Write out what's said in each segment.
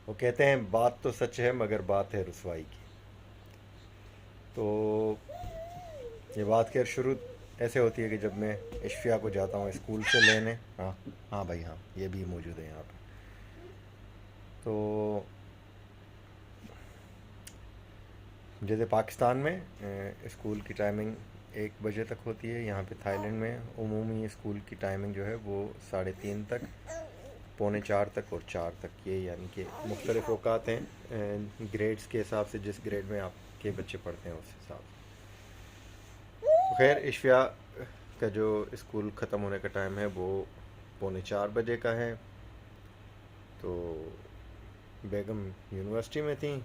वो कहते हैं बात तो सच है मगर बात है रुसवाई की। तो ये बात खैर शुरू ऐसे होती है कि जब मैं इश्फिया को जाता हूँ स्कूल से लेने। हाँ, हाँ भाई, हाँ, ये भी मौजूद है यहाँ पे। तो जैसे पाकिस्तान में स्कूल की टाइमिंग 1 बजे तक होती है, यहाँ पे थाईलैंड में उमूमी स्कूल की टाइमिंग जो है वो 3:30 तक, पौने 4 तक और 4 तक, ये यानी कि मुख्तलिफ औकात हैं ग्रेड्स के हिसाब से, जिस ग्रेड में आपके बच्चे पढ़ते हैं उस हिसाब से। तो खैर इश्फिया का जो स्कूल ख़त्म होने का टाइम है वो पौने 4 बजे का है। तो बेगम यूनिवर्सिटी में थी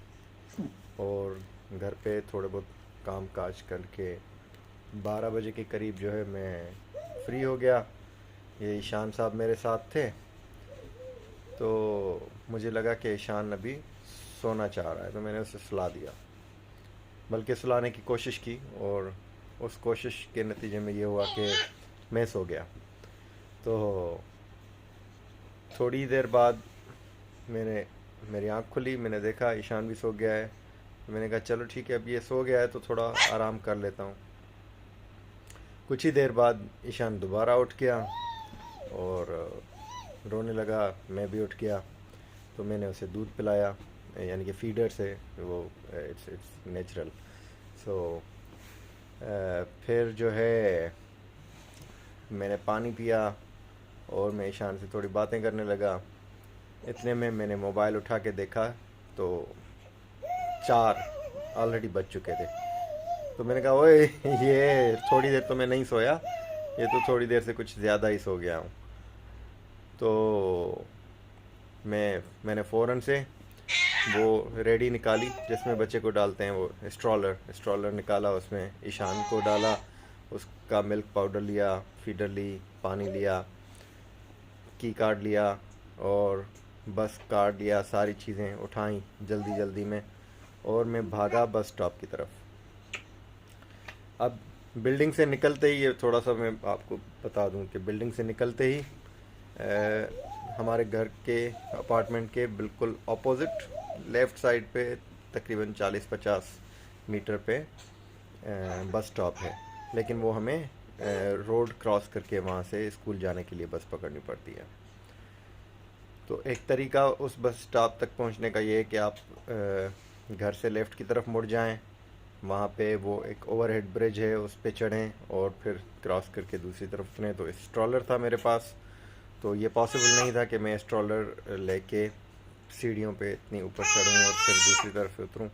और घर पे थोड़े बहुत काम काज करके 12 बजे के करीब जो है मैं फ्री हो गया। ये ईशान साहब मेरे साथ थे, तो मुझे लगा कि ईशान अभी सोना चाह रहा है, तो मैंने उसे सुला दिया, बल्कि सुलाने की कोशिश की, और उस कोशिश के नतीजे में ये हुआ कि मैं सो गया। तो थोड़ी देर बाद मेरी आँख खुली, मैंने देखा ईशान भी सो गया है। तो मैंने कहा चलो ठीक है, अब ये सो गया है तो थोड़ा आराम कर लेता हूँ। कुछ ही देर बाद ईशान दोबारा उठ गया और रोने लगा। मैं भी उठ गया, तो मैंने उसे दूध पिलाया, यानी कि फीडर से, वो इट्स नेचुरल। सो फिर जो है मैंने पानी पिया और मैं ईशान से थोड़ी बातें करने लगा। इतने में मैंने मोबाइल उठा के देखा तो 4 ऑलरेडी बज चुके थे। तो मैंने कहा ओए, ये थोड़ी देर तो मैं नहीं सोया, ये तो थोड़ी देर से कुछ ज़्यादा ही सो गया हूँ। तो मैंने फ़ौरन से वो रेडी निकाली जिसमें बच्चे को डालते हैं, वो स्ट्रॉलर निकाला, उसमें ईशान को डाला, उसका मिल्क पाउडर लिया, फीडर ली, पानी लिया, की कार्ड लिया और बस कार्ड लिया, सारी चीज़ें उठाई जल्दी जल्दी में, और मैं भागा बस स्टॉप की तरफ। अब बिल्डिंग से निकलते ही, ये थोड़ा सा मैं आपको बता दूं कि बिल्डिंग से निकलते ही हमारे घर के अपार्टमेंट के बिल्कुल ऑपोजिट लेफ़्ट साइड पे तकरीबन 40-50 मीटर पे बस स्टॉप है, लेकिन वो हमें रोड क्रॉस करके वहाँ से स्कूल जाने के लिए बस पकड़नी पड़ती है। तो एक तरीका उस बस स्टॉप तक पहुँचने का ये है कि आप घर से लेफ़्ट की तरफ मुड़ जाएं, वहाँ पे वो एक ओवरहेड ब्रिज है, उस पे चढ़ें और फिर क्रॉस करके दूसरी तरफ उतरें। तो स्ट्रॉलर था मेरे पास, तो ये पॉसिबल नहीं था कि मैं स्ट्रॉलर लेके सीढ़ियों पे इतनी ऊपर चढ़ूँ और फिर दूसरी तरफ उतरूँ।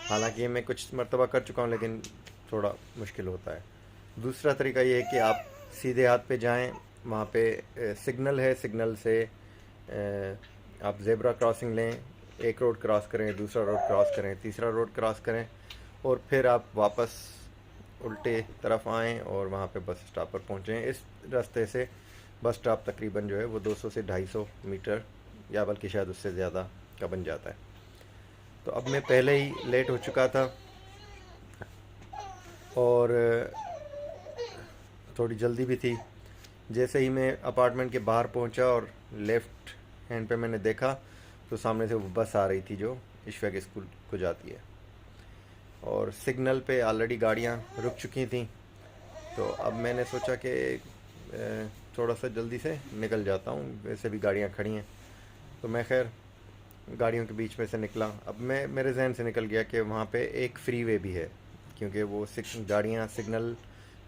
हालांकि ये मैं कुछ मर्तबा कर चुका हूँ, लेकिन थोड़ा मुश्किल होता है। दूसरा तरीका ये है कि आप सीधे हाथ पे जाएं, वहाँ पे सिग्नल है, सिग्नल से आप ज़ेब्रा क्रॉसिंग लें, एक रोड क्रॉस करें, दूसरा रोड क्रॉस करें, तीसरा रोड क्रॉस करें, और फिर आप वापस उल्टे तरफ आएं और वहाँ पे बस स्टॉप पर पहुँचें। इस रास्ते से बस स्टॉप तकरीबन जो है वो 200 से 250 मीटर या बल्कि शायद उससे ज़्यादा का बन जाता है। तो अब मैं पहले ही लेट हो चुका था और थोड़ी जल्दी भी थी। जैसे ही मैं अपार्टमेंट के बाहर पहुंचा और लेफ़्ट हैंड पे मैंने देखा, तो सामने से वो बस आ रही थी जो इश्फिया के स्कूल को जाती है, और सिग्नल पे ऑलरेडी गाड़ियां रुक चुकी थी। तो अब मैंने सोचा कि थोड़ा सा जल्दी से निकल जाता हूँ, वैसे भी गाड़ियाँ खड़ी हैं। तो मैं खैर गाड़ियों के बीच में से निकला। अब मेरे जहन से निकल गया कि वहाँ पे एक फ्रीवे भी है, क्योंकि वो गाड़ियाँ सिग्नल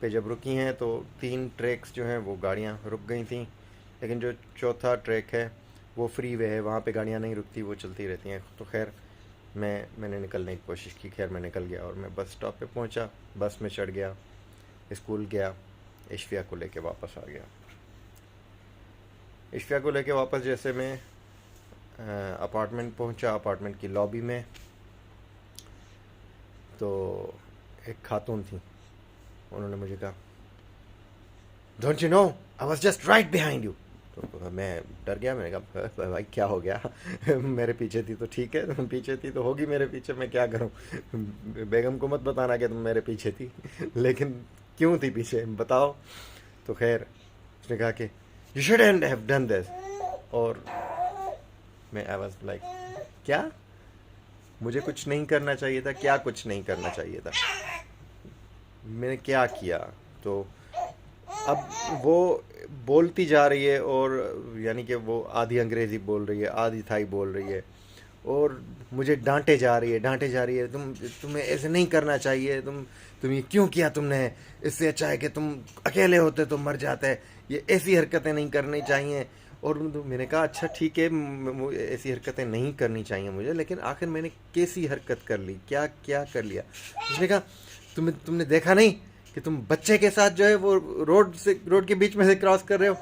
पे जब रुकी हैं तो 3 ट्रैक्स जो हैं वो गाड़ियाँ रुक गई थी, लेकिन जो चौथा ट्रैक है वो फ्रीवे है, वहाँ पे गाड़ियाँ नहीं रुकती, वो चलती रहती हैं। तो खैर मैंने निकलने की कोशिश की, खैर मैं निकल गया और मैं बस स्टॉप पे पहुँचा, बस में चढ़ गया, स्कूल गया, इश्फिया को लेके वापस आ गया। इश्फिया को लेके वापस जैसे मैं अपार्टमेंट पहुंचा, अपार्टमेंट की लॉबी में, तो एक खातून थी, उन्होंने मुझे कहा don't you know I was just right behind you. तो मैं डर गया, मैंने कहा भाई क्या हो गया मेरे पीछे थी तो ठीक है, तुम पीछे थी तो होगी मेरे पीछे, मैं क्या करूं, बेगम को मत बताना कि तुम मेरे पीछे थी लेकिन क्यों थी पीछे बताओ। तो खैर उसने कहा कि you shouldn't have done this, और मैं आई वाज लाइक क्या मुझे कुछ नहीं करना चाहिए था? क्या कुछ नहीं करना चाहिए था? मैंने क्या किया? तो अब वो बोलती जा रही है, और यानी कि वो आधी अंग्रेज़ी बोल रही है, आधी थाई बोल रही है, और मुझे डांटे जा रही है, डांटे जा रही है, तुम्हें ऐसे नहीं करना चाहिए, तुम ये क्यों किया तुमने? इससे अच्छा है कि तुम अकेले होते तो मर जाते, ये ऐसी हरकतें नहीं करनी चाहिए। और तो मैंने कहा अच्छा ठीक है, ऐसी हरकतें नहीं करनी चाहिए मुझे, लेकिन आखिर मैंने कैसी हरकत कर ली, क्या क्या कर लिया? उसने कहा तुमने देखा नहीं कि तुम बच्चे के साथ जो है वो रोड के बीच में से क्रॉस कर रहे हो?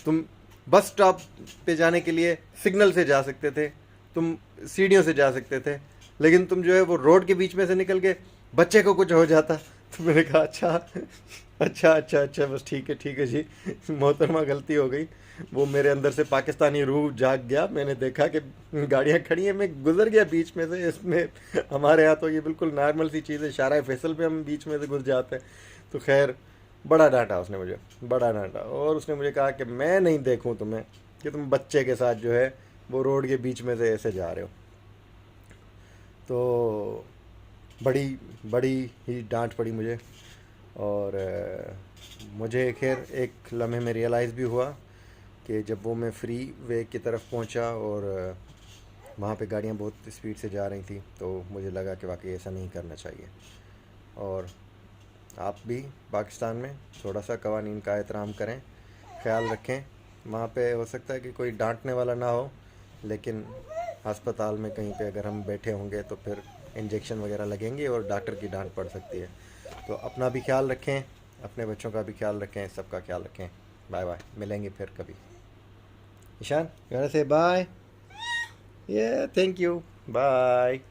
तुम बस स्टॉप पे जाने के लिए सिग्नल से जा सकते थे, तुम सीढ़ियों से जा सकते थे, लेकिन तुम जो है वो रोड के बीच में से निकल के बच्चे को कुछ हो जाता। तो मैंने कहा अच्छा अच्छा अच्छा अच्छा, बस ठीक है जी, मोहतरमा गलती हो गई। वो मेरे अंदर से पाकिस्तानी रूह जाग गया, मैंने देखा कि गाड़ियाँ खड़ी हैं, मैं गुजर गया बीच में से। इसमें हमारे यहाँ तो ये बिल्कुल नॉर्मल सी चीज़ है, शारा फैसल पे हम बीच में से घुस जाते हैं। तो खैर बड़ा डांटा उसने मुझे, बड़ा डांटा, और उसने मुझे कहा कि मैं नहीं देखूं तुम्हें कि तुम बच्चे के साथ जो है वो रोड के बीच में से ऐसे जा रहे हो। तो बड़ी बड़ी ही डांट पड़ी मुझे, और मुझे खैर एक लम्हे में रियलाइज़ भी हुआ कि जब वो मैं फ्री वे की तरफ पहुंचा और वहाँ पे गाड़ियाँ बहुत स्पीड से जा रही थी, तो मुझे लगा कि वाकई ऐसा नहीं करना चाहिए। और आप भी पाकिस्तान में थोड़ा सा कवानीन का एहतराम करें, ख्याल रखें। वहाँ पे हो सकता है कि कोई डांटने वाला ना हो, लेकिन अस्पताल में कहीं पे अगर हम बैठे होंगे तो फिर इंजेक्शन वगैरह लगेंगे और डॉक्टर की डांट पड़ सकती है। तो अपना भी ख्याल रखें, अपने बच्चों का भी ख्याल रखें, सबका ख्याल रखें। बाय बाय, मिलेंगे फिर कभी। ईशान, यू वांट टू से bye? Yeah, thank you. Bye.